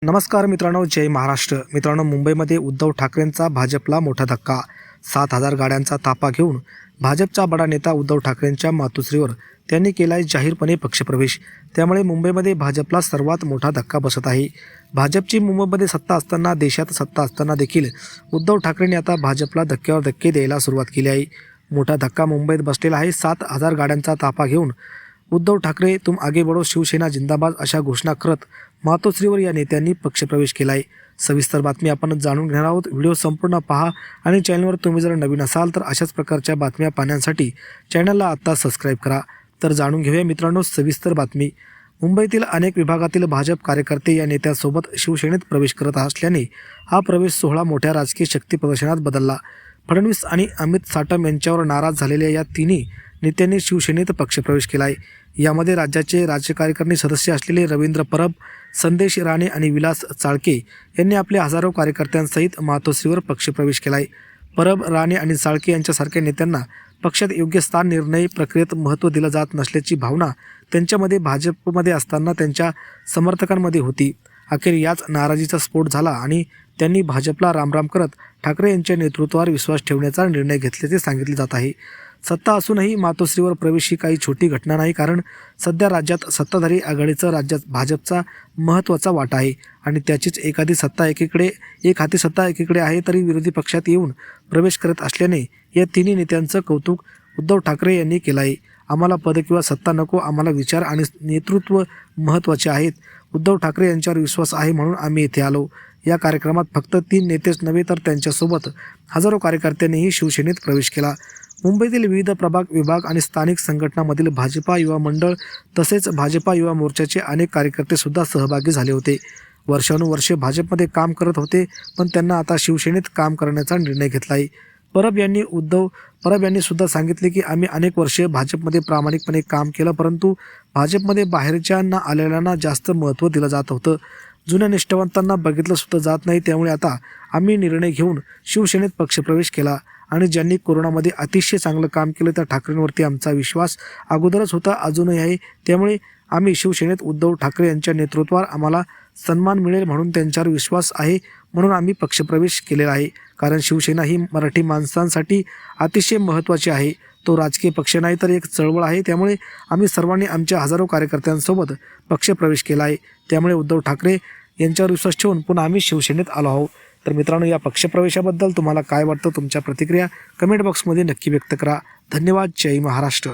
नमस्कार मित्रांनो, जय महाराष्ट्र. मित्रांनो, मुंबईमध्ये उद्धव ठाकरेंचा भाजपला मोठा धक्का. 7,000 गाड्यांचा ताफा घेऊन भाजपचा बडा नेता उद्धव ठाकरेंच्या मातोश्रीवर त्यांनी केलाय जाहीरपणे पक्षप्रवेश. त्यामुळे मुंबईमध्ये भाजपला सर्वात मोठा धक्का बसत आहे. भाजपची मुंबईमध्ये सत्ता असताना, देशात सत्ता असताना देखील उद्धव ठाकरेंनी आता भाजपला धक्क्यावर धक्के द्यायला सुरुवात केली आहे. मोठा धक्का मुंबईत बसलेला आहे. 7,000 गाड्यांचा ताफा घेऊन उद्धव ठाकरे तुम आगे बढो, शिवसेना जिंदाबाद अशा घोषणा करत मातोश्रीवर या नेत्यांनी पक्षप्रवेश केला आहे. सविस्तर बातमी आपण जाणून घेणार आहोत. व्हिडिओ संपूर्ण पहा आणि चॅनलवर तुम्ही जर नवीन असाल तर अशाच प्रकारच्या बातम्या पाहण्यासाठी चॅनलला आत्ता सबस्क्राईब करा. तर जाणून घेऊया मित्रांनो सविस्तर बातमी. मुंबईतील अनेक विभागातील भाजप कार्यकर्ते या नेत्यासोबत शिवसेनेत प्रवेश करत असल्याने हा प्रवेश सोहळा मोठ्या राजकीय शक्ती प्रदर्शनात बदलला. फडणवीस आणि अमित साटम यांच्यावर नाराज झालेल्या या तिन्ही नेत्यांनी शिवसेनेत पक्षप्रवेश केला आहे. यामध्ये राज्याचे राज्यकारिणी सदस्य असलेले रवींद्र परब, संदेश राणे आणि विलास चाळके यांनी आपल्या हजारो कार्यकर्त्यांसहित मातोश्रीवर पक्षप्रवेश केला आहे. परब, राणे आणि चाळके यांच्यासारख्या नेत्यांना पक्षात योग्य स्थान निर्णय प्रक्रियेत महत्त्व दिलं जात नसल्याची भावना त्यांच्यामध्ये भाजपमध्ये असताना त्यांच्या समर्थकांमध्ये होती. अखेर याच नाराजीचा स्फोट झाला आणि त्यांनी भाजपला रामराम करत ठाकरे यांच्या नेतृत्वावर विश्वास ठेवण्याचा निर्णय घेतल्याचे सांगितले जात आहे. सत्ता असूनही मातोश्रीवर प्रवेश ही काही छोटी घटना नाही, कारण सध्या राज्यात सत्ताधारी आघाडीचं राज्यात भाजपचा महत्त्वाचा वाटा आहे आणि त्याचीच एक हाती सत्ता एकीकडे आहे तरी विरोधी पक्षात येऊन प्रवेश करत असल्याने या तिन्ही नेत्यांचं कौतुक उद्धव ठाकरे यांनी केलं आहे. आम्हाला पद किंवा सत्ता नको, आम्हाला विचार आणि नेतृत्व महत्त्वाचे आहेत. उद्धव ठाकरे यांच्यावर विश्वास आहे म्हणून आम्ही इथे आलो. या कार्यक्रमात फक्त 3 नेतेच नव्हे तर त्यांच्यासोबत हजारो कार्यकर्त्यांनीही शिवसेनेत प्रवेश केला. मुंबईतील विविध प्रभाग, विभाग आणि स्थानिक संघटनांमधील भाजपा युवा मंडळ तसेच भाजपा युवा मोर्चाचे अनेक कार्यकर्ते सुद्धा सहभागी झाले होते. वर्षानुवर्षे भाजपमध्ये काम करत होते, पण त्यांना आता शिवसेनेत काम करण्याचा निर्णय घेतला आहे. परब यांनी सुद्धा सांगितले की आम्ही अनेक वर्षे भाजपमध्ये प्रामाणिकपणे काम केलं, परंतु भाजपमध्ये बाहेरच्यांना आलेल्यांना जास्त महत्त्व दिलं जात होतं. जुन्या निष्ठावंतांना बघितलं सुद्धा जात नाही. त्यामुळे आता आम्ही निर्णय घेऊन शिवसेनेत पक्षप्रवेश केला आणि ज्यांनी कोरोनामध्ये अतिशय चांगलं काम केलं त्या ठाकरेंवरती आमचा विश्वास अगोदरच होता, अजूनही आहे. त्यामुळे आम्ही शिवसेनेत उद्धव ठाकरे यांच्या नेतृत्वावर आम्हाला सन्मान मिळेल म्हणून त्यांच्यावर विश्वास आहे, म्हणून आम्ही पक्षप्रवेश केलेला आहे. कारण शिवसेना ही मराठी माणसांसाठी अतिशय महत्त्वाची आहे. तो राजकीय पक्ष नाही तर एक चळवळ आहे. त्यामुळे आम्ही सर्वांनी आमच्या हजारो कार्यकर्त्यांसोबत पक्षप्रवेश केला आहे. त्यामुळे उद्धव ठाकरे यांच्यावर विश्वास ठेवून पुन्हा आम्ही शिवसेनेत आलो आहोत. तर मित्रांनो, या पक्षप्रवेशाबद्दल तुम्हाला काय वाटतं? तुमच्या प्रतिक्रिया कमेंट बॉक्समध्ये नक्की व्यक्त करा. धन्यवाद. जय महाराष्ट्र.